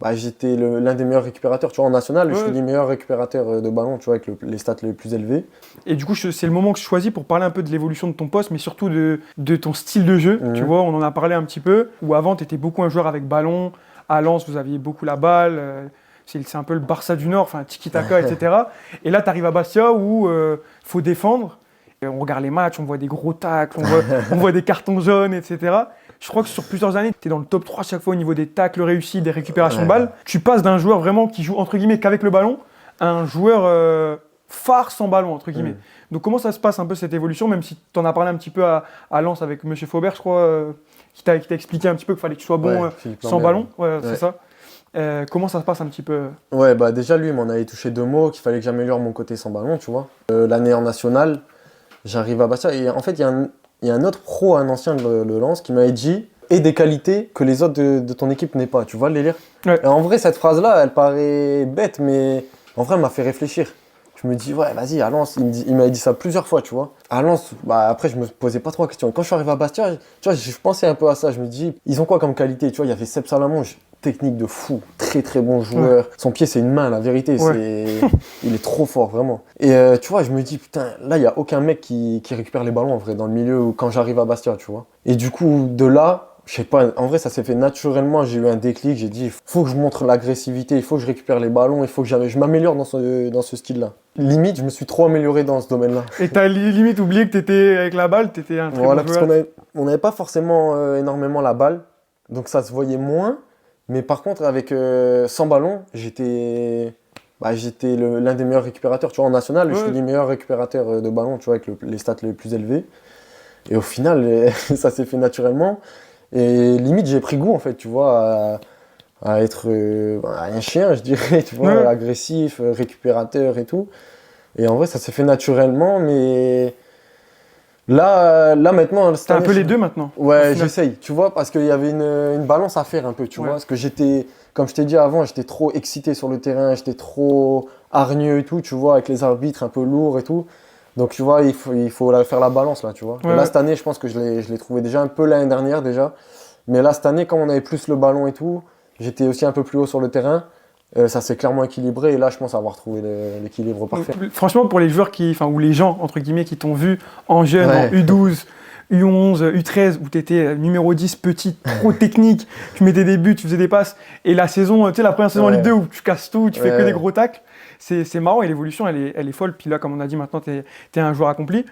Bah, j'étais l'un des meilleurs récupérateurs. Tu vois, en national, je Ouais. suis les meilleurs récupérateurs de ballon, tu vois, avec les stats les plus élevés. Et du coup, c'est le moment que je choisis pour parler un peu de l'évolution de ton poste, mais surtout de ton style de jeu. Tu vois, on en a parlé un petit peu. Où avant, tu étais beaucoup un joueur avec ballon. À Lens, vous aviez beaucoup la balle. C'est un peu le Barça du Nord, enfin, tiki-taka, etc. Et là, tu arrives à Bastia où faut défendre. Et on regarde les matchs, on voit des gros tacles, on voit des cartons jaunes, etc. Je crois que sur plusieurs années, tu es dans le top 3 à chaque fois au niveau des tacles réussis, des récupérations de Ouais. balles. Tu passes d'un joueur vraiment qui joue entre guillemets qu'avec le ballon à un joueur phare sans ballon, entre guillemets. Donc comment ça se passe un peu cette évolution, même si tu en as parlé un petit peu à Lens avec M. Faubert, je crois, qui t'a expliqué un petit peu qu'il fallait que tu sois bon Philippe sans Lambert, ballon. Ouais, ouais. c'est ça. Comment ça se passe un petit peu Ouais, bah déjà, lui, il m'en avait touché 2 mots, qu'il fallait que j'améliore mon côté sans ballon, tu vois. L'année en nationale, j'arrive à Bastia. Et en fait, il y a un autre pro, un ancien de Lens, qui m'avait dit « et des qualités que les autres de ton équipe n'aient pas ». Tu vois le délire? Ouais. Et en vrai, cette phrase-là, elle paraît bête, mais en vrai, elle m'a fait réfléchir. Je me dis, ouais, vas-y, à Lens, il m'avait dit ça plusieurs fois, tu vois. À Lens, bah, après, je me posais pas trop la question. Quand je suis arrivé à Bastia, tu vois, je pensais un peu à ça. Je me dis, ils ont quoi comme qualité? Tu vois, il y avait Seb Salamonge, technique de fou, très très bon joueur. Son pied, c'est une main, la vérité. Il est trop fort, vraiment. Et tu vois, je me dis, putain, là, il n'y a aucun mec qui récupère les ballons, en vrai, dans le milieu ou quand j'arrive à Bastia, tu vois. Et du coup, de là, je sais pas, en vrai, ça s'est fait naturellement. J'ai eu un déclic. J'ai dit, il faut que je montre l'agressivité, il faut que je récupère les ballons, il faut que je m'améliore dans ce style-là. Limite, je me suis trop amélioré dans ce domaine-là. Et t'as limite oublié que t'étais avec la balle, t'étais un très Voilà, bon parce joueur. qu'on n'avait pas forcément énormément la balle, donc ça se voyait moins. Mais par contre, avec sans ballon, j'étais l'un des meilleurs récupérateurs. Tu vois, en national, je suis les meilleurs récupérateurs de ballon, tu vois, avec les stats les plus élevés. Et au final, ça s'est fait naturellement. Et limite, j'ai pris goût, en fait, tu vois, à être un chien, je dirais, tu vois, agressif, récupérateur et tout. Et en vrai, ça s'est fait naturellement, mais là maintenant... T'as un peu les deux maintenant. Ouais, j'essaye, tu vois, parce qu'il y avait une balance à faire un peu, tu vois. Parce que comme je t'ai dit avant, j'étais trop excité sur le terrain, j'étais trop hargneux et tout, tu vois, avec les arbitres un peu lourds et tout. Donc, tu vois, il faut faire la balance, là, tu vois. Ouais. Là, cette année, je pense que je l'ai trouvé déjà un peu l'année dernière, déjà. Mais là, cette année, quand on avait plus le ballon et tout, j'étais aussi un peu plus haut sur le terrain. Ça s'est clairement équilibré. Et là, je pense avoir trouvé l'équilibre parfait. Franchement, pour les joueurs ou les gens, entre guillemets, qui t'ont vu en jeune, en U12, U11, U13, où tu étais numéro 10, petit, trop technique, tu mettais des buts, tu faisais des passes, et la saison, tu sais, la première saison en Ligue 2 où tu casses tout, tu fais que des gros tacles, c'est marrant et l'évolution, elle est folle. Puis là, comme on a dit, maintenant, tu es un joueur accompli.